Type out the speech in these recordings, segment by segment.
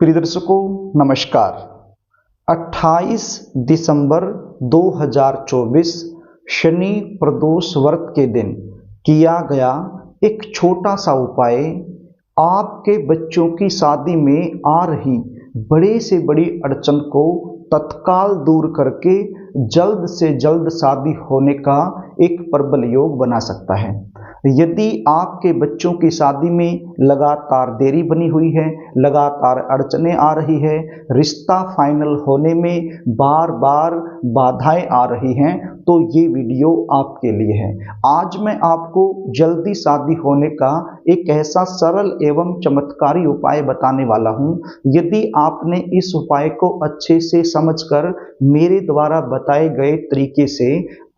प्रिय दर्शकों नमस्कार। 28 दिसंबर 2024 शनि प्रदोष व्रत के दिन किया गया एक छोटा सा उपाय आपके बच्चों की शादी में आ रही बड़े से बड़ी अड़चन को तत्काल दूर करके जल्द से जल्द शादी होने का एक प्रबल योग बना सकता है। यदि आपके बच्चों की शादी में लगातार देरी बनी हुई है, लगातार अड़चनें आ रही है, रिश्ता फाइनल होने में बार बार बाधाएं आ रही हैं, तो ये वीडियो आपके लिए है। आज मैं आपको जल्दी शादी होने का एक ऐसा सरल एवं चमत्कारी उपाय बताने वाला हूँ। यदि आपने इस उपाय को अच्छे से समझकर मेरे द्वारा बताए गए तरीके से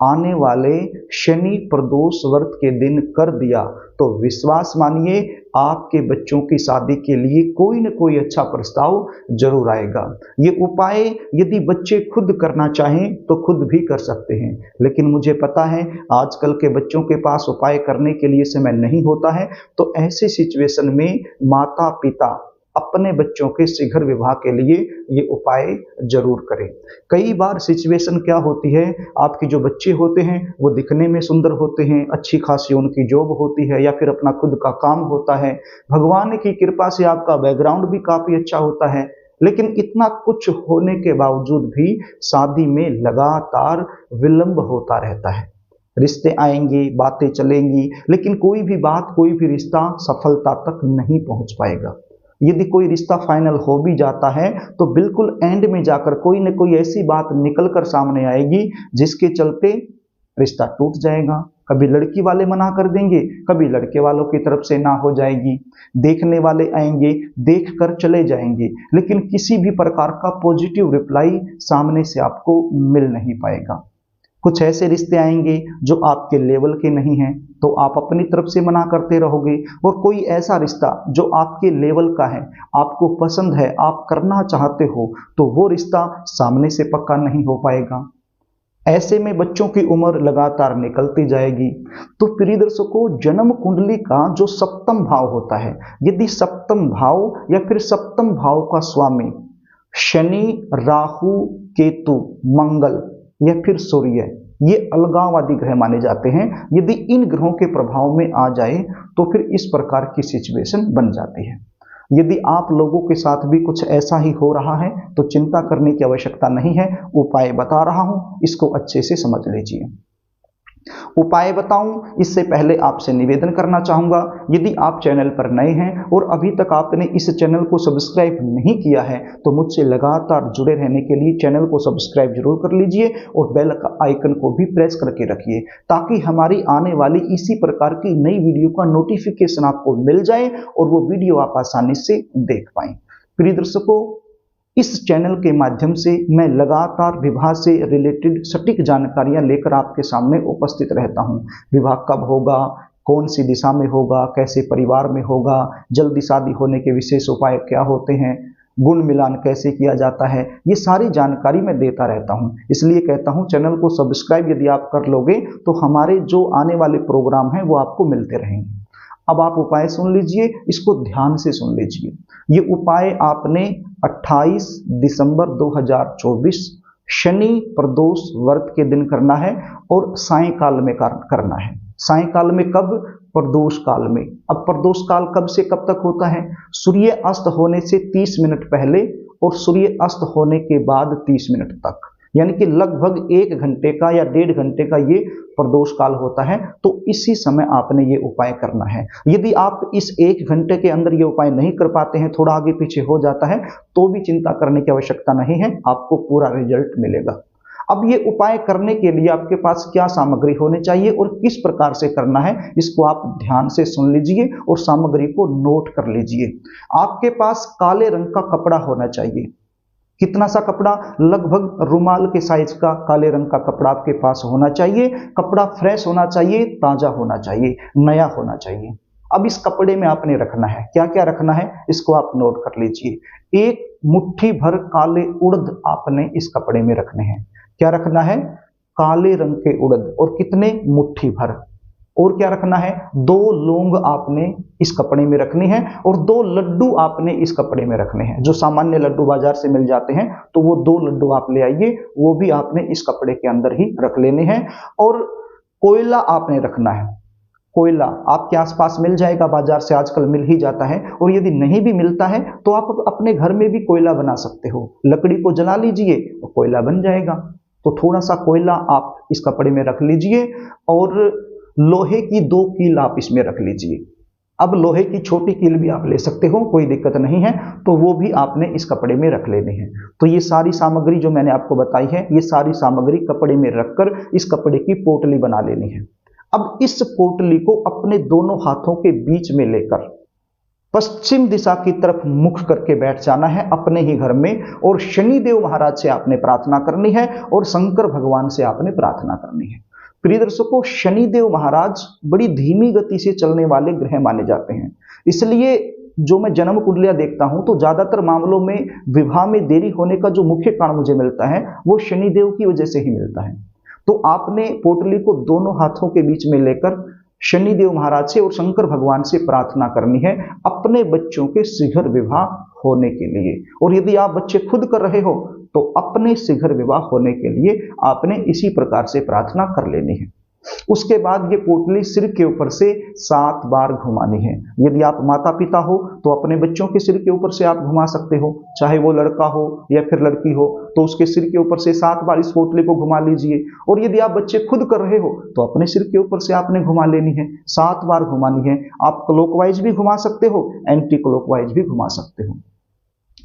आने वाले शनि प्रदोष व्रत के दिन कर दिया तो विश्वास मानिए आपके बच्चों की शादी के लिए कोई न कोई अच्छा प्रस्ताव जरूर आएगा। ये उपाय यदि बच्चे खुद करना चाहें तो खुद भी कर सकते हैं, लेकिन मुझे पता है आजकल के बच्चों के पास उपाय करने के लिए समय नहीं होता है। तो ऐसी सिचुएशन में माता पिता अपने बच्चों के शीघ्र विवाह के लिए ये उपाय जरूर करें। कई बार सिचुएशन क्या होती है, आपके जो बच्चे होते हैं वो दिखने में सुंदर होते हैं, अच्छी खासी उनकी जॉब होती है या फिर अपना खुद का काम होता है, भगवान की कृपा से आपका बैकग्राउंड भी काफी अच्छा होता है, लेकिन इतना कुछ होने के बावजूद भी शादी में लगातार विलंब होता रहता है। रिश्ते आएंगे, बातें चलेंगी, लेकिन कोई भी बात, कोई भी रिश्ता सफलता तक नहीं पहुंच पाएगा। यदि कोई रिश्ता फाइनल हो भी जाता है तो बिल्कुल एंड में जाकर कोई न कोई ऐसी बात निकल कर सामने आएगी जिसके चलते रिश्ता टूट जाएगा। कभी लड़की वाले मना कर देंगे, कभी लड़के वालों की तरफ से ना हो जाएगी, देखने वाले आएंगे, देख कर चले जाएंगे, लेकिन किसी भी प्रकार का पॉजिटिव रिप्लाई सामने से आपको मिल नहीं पाएगा। कुछ ऐसे रिश्ते आएंगे जो आपके लेवल के नहीं हैं तो आप अपनी तरफ से मना करते रहोगे, और कोई ऐसा रिश्ता जो आपके लेवल का है, आपको पसंद है, आप करना चाहते हो, तो वो रिश्ता सामने से पक्का नहीं हो पाएगा। ऐसे में बच्चों की उम्र लगातार निकलती जाएगी। तो प्रिय दर्शकों, जन्म कुंडली का जो सप्तम भाव होता है, यदि सप्तम भाव या फिर सप्तम भाव का स्वामी शनि, राहु, केतु, मंगल या फिर सूर्य, ये अलगाववादी ग्रह माने जाते हैं। यदि इन ग्रहों के प्रभाव में आ जाए तो फिर इस प्रकार की सिचुएशन बन जाती है। यदि आप लोगों के साथ भी कुछ ऐसा ही हो रहा है तो चिंता करने की आवश्यकता नहीं है। उपाय बता रहा हूं, इसको अच्छे से समझ लीजिए। उपाय बताऊं इससे पहले आपसे निवेदन करना चाहूंगा, यदि आप चैनल पर नए हैं और अभी तक आपने इस चैनल को सब्सक्राइब नहीं किया है तो मुझसे लगातार जुड़े रहने के लिए चैनल को सब्सक्राइब जरूर कर लीजिए और बेल आइकन को भी प्रेस करके रखिए, ताकि हमारी आने वाली इसी प्रकार की नई वीडियो का नोटिफिकेशन आपको मिल जाए और वो वीडियो आप आसानी से देख पाएं। प्रिय दर्शकों, इस चैनल के माध्यम से मैं लगातार विवाह से रिलेटेड सटीक जानकारियां लेकर आपके सामने उपस्थित रहता हूं। विवाह कब होगा, कौन सी दिशा में होगा, कैसे परिवार में होगा, जल्दी शादी होने के विशेष उपाय क्या होते हैं, गुण मिलान कैसे किया जाता है, ये सारी जानकारी मैं देता रहता हूं। इसलिए कहता हूं चैनल को सब्सक्राइब यदि आप कर लोगे तो हमारे जो आने वाले प्रोग्राम हैं वो आपको मिलते रहेंगे। अब आप उपाय सुन लीजिए, इसको ध्यान से सुन लीजिए। ये उपाय आपने 28 दिसंबर 2024 शनि प्रदोष व्रत के दिन करना है और सायंकाल में करना है। सायंकाल में कब? प्रदोष काल में। अब प्रदोष काल कब से कब तक होता है? सूर्य अस्त होने से 30 मिनट पहले और सूर्य अस्त होने के बाद 30 मिनट तक, यानी कि लगभग 1 घंटे का या 1.5 घंटे का ये प्रदोष काल होता है। तो इसी समय आपने ये उपाय करना है। यदि आप इस 1 घंटे के अंदर ये उपाय नहीं कर पाते हैं, थोड़ा आगे पीछे हो जाता है, तो भी चिंता करने की आवश्यकता नहीं है, आपको पूरा रिजल्ट मिलेगा। अब ये उपाय करने के लिए आपके पास क्या सामग्री होनी चाहिए और किस प्रकार से करना है, इसको आप ध्यान से सुन लीजिए और सामग्री को नोट कर लीजिए। आपके पास काले रंग का कपड़ा होना चाहिए। कितना सा कपड़ा? लगभग रुमाल के साइज का काले रंग का कपड़ा आपके पास होना चाहिए। कपड़ा फ्रेश होना चाहिए, ताजा होना चाहिए, नया होना चाहिए। अब इस कपड़े में आपने रखना है, क्या क्या रखना है इसको आप नोट कर लीजिए। 1 मुट्ठी भर काले उड़द आपने इस कपड़े में रखने हैं। क्या रखना है? काले रंग के उड़द। और कितने? मुट्ठी भर। और क्या रखना है, 2 लौंग आपने इस कपड़े में रखनी है और 2 लड्डू आपने इस कपड़े में रखने हैं। जो सामान्य लड्डू बाजार से मिल जाते हैं तो वो 2 लड्डू आप ले आइए, वो भी आपने इस कपड़े के अंदर ही रख लेने हैं। और कोयला आपने रखना है। कोयला आपके आसपास मिल जाएगा, बाजार से आजकल मिल ही जाता है। और यदि नहीं भी मिलता है तो आप अपने घर में भी कोयला बना सकते हो। लकड़ी को जला लीजिए और कोयला बन जाएगा। तो थोड़ा सा कोयला आप इस कपड़े में रख लीजिए और लोहे की 2 कील आप इसमें रख लीजिए। अब लोहे की छोटी कील भी आप ले सकते हो, कोई दिक्कत नहीं है, तो वो भी आपने इस कपड़े में रख लेने हैं। तो ये सारी सामग्री जो मैंने आपको बताई है, ये सारी सामग्री कपड़े में रखकर इस कपड़े की पोटली बना लेनी है। अब इस पोटली को अपने दोनों हाथों के बीच में लेकर पश्चिम दिशा की तरफ मुख करके बैठ जाना है अपने ही घर में और शनिदेव महाराज से आपने प्रार्थना करनी है और शंकर भगवान से आपने प्रार्थना करनी है। प्रिय दर्शकों, शनिदेव महाराज बड़ी धीमी गति से चलने वाले ग्रह माने जाते हैं, इसलिए जो मैं जन्म कुंडलियां देखता हूं तो ज्यादातर मामलों में विवाह में देरी होने का जो मुख्य कारण मुझे मिलता है वो शनिदेव की वजह से ही मिलता है। तो आपने पोटली को दोनों हाथों के बीच में लेकर शनिदेव महाराज से और शंकर भगवान से प्रार्थना करनी है अपने बच्चों के शीघ्र विवाह होने के लिए। और यदि आप बच्चे खुद कर रहे हो तो अपने शीघ्र विवाह होने के लिए आपने इसी प्रकार से प्रार्थना कर लेनी है। उसके बाद ये पोटली सिर के ऊपर से 7 बार घुमानी है। यदि आप माता पिता हो तो अपने बच्चों के सिर के ऊपर से आप घुमा सकते हो, चाहे वो लड़का हो या फिर लड़की हो, तो उसके सिर के ऊपर से 7 बार इस पोटली को घुमा लीजिए। और यदि आप बच्चे खुद कर रहे हो तो अपने सिर के ऊपर से आपने घुमा लेनी है, 7 बार घुमानी है। आप क्लॉकवाइज भी घुमा सकते हो, एंटी क्लॉकवाइज भी घुमा सकते हो।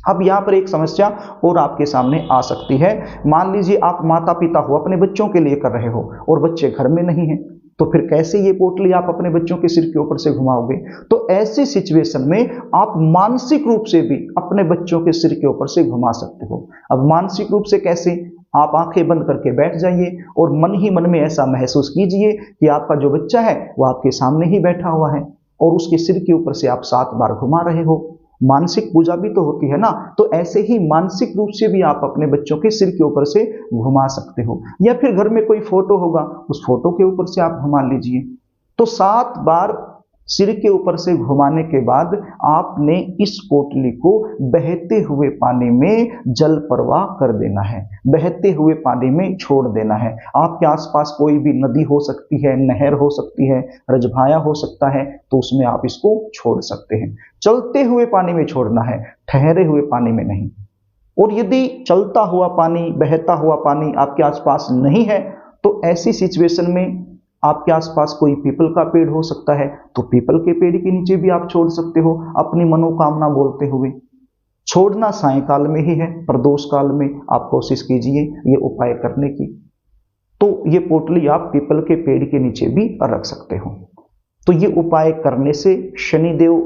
अब यहाँ पर एक समस्या और आपके सामने आ सकती है। मान लीजिए आप माता पिता हो, अपने बच्चों के लिए कर रहे हो और बच्चे घर में नहीं हैं, तो फिर कैसे ये पोटली आप अपने बच्चों के सिर के ऊपर से घुमाओगे? तो ऐसी सिचुएशन में आप मानसिक रूप से भी अपने बच्चों के सिर के ऊपर से घुमा सकते हो। अब मानसिक रूप से कैसे? आप आंखें बंद करके बैठ जाइए और मन ही मन में ऐसा महसूस कीजिए कि आपका जो बच्चा है वो आपके सामने ही बैठा हुआ है और उसके सिर के ऊपर से आप 7 बार घुमा रहे हो। मानसिक पूजा भी तो होती है ना, तो ऐसे ही मानसिक रूप से भी आप अपने बच्चों के सिर के ऊपर से घुमा सकते हो। या फिर घर में कोई फोटो होगा, उस फोटो के ऊपर से आप घुमा लीजिए। तो 7 बार सिर के ऊपर से घुमाने के बाद आपने इस पोटली को बहते हुए पानी में जल प्रवाह कर देना है, बहते हुए पानी में छोड़ देना है। आपके आसपास कोई भी नदी हो सकती है, नहर हो सकती है, रजभाया हो सकता है, तो उसमें आप इसको छोड़ सकते हैं। चलते हुए पानी में छोड़ना है, ठहरे हुए पानी में नहीं। और यदि चलता हुआ पानी, बहता हुआ पानी आपके आसपास नहीं है तो ऐसी सिचुएशन में आपके आसपास कोई पीपल का पेड़ हो सकता है, तो पीपल के पेड़ के नीचे भी आप छोड़ सकते हो अपनी मनोकामना बोलते हुए। छोड़ना सायंकाल में ही है, प्रदोष काल में आप कोशिश कीजिए ये उपाय करने की। तो ये पोटली आप पीपल के पेड़ के नीचे भी रख सकते हो। तो ये उपाय करने से शनिदेव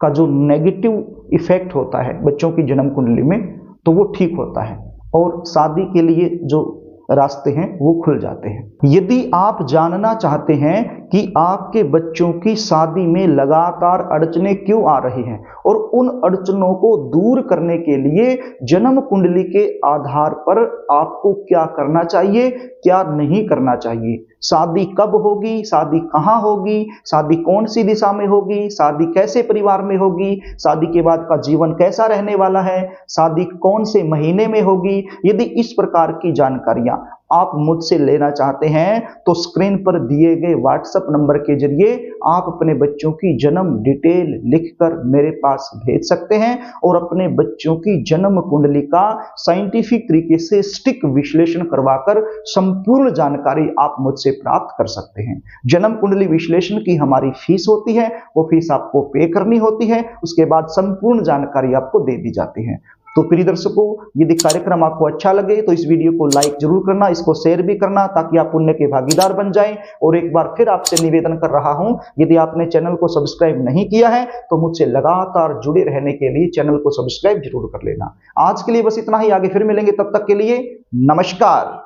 का जो नेगेटिव इफेक्ट होता है बच्चों की जन्म कुंडली में, तो वो ठीक होता है और शादी के लिए जो रास्ते हैं वो खुल जाते हैं। यदि आप जानना चाहते हैं कि आपके बच्चों की शादी में लगातार अड़चनें क्यों आ रही हैं और उन अड़चनों को दूर करने के लिए जन्म कुंडली के आधार पर आपको क्या करना चाहिए, क्या नहीं करना चाहिए, शादी कब होगी, शादी कहाँ होगी, शादी कौन सी दिशा में होगी, शादी कैसे परिवार में होगी, शादी के बाद का जीवन कैसा रहने वाला है, शादी कौन से महीने में होगी, यदि इस प्रकार की जानकारियां आप मुझसे लेना चाहते हैं तो स्क्रीन पर दिए गए व्हाट्सएप नंबर के जरिए आप अपने बच्चों की जन्म डिटेल लिखकर मेरे पास भेज सकते हैं और अपने बच्चों की जन्म कुंडली का साइंटिफिक तरीके से सटीक विश्लेषण करवाकर संपूर्ण जानकारी आप मुझसे प्राप्त कर सकते हैं। जन्म कुंडली विश्लेषण की हमारी फीस होती है, वो फीस आपको पे करनी होती है, उसके बाद संपूर्ण जानकारी आपको दे दी जाती है। तो प्रिय दर्शकों, यदि कार्यक्रम आपको अच्छा लगे तो इस वीडियो को लाइक जरूर करना, इसको शेयर भी करना ताकि आप पुण्य के भागीदार बन जाएं। और एक बार फिर आपसे निवेदन कर रहा हूं, यदि आपने चैनल को सब्सक्राइब नहीं किया है तो मुझसे लगातार जुड़े रहने के लिए चैनल को सब्सक्राइब जरूर कर लेना। आज के लिए बस इतना ही, आगे फिर मिलेंगे, तब तक के लिए नमस्कार।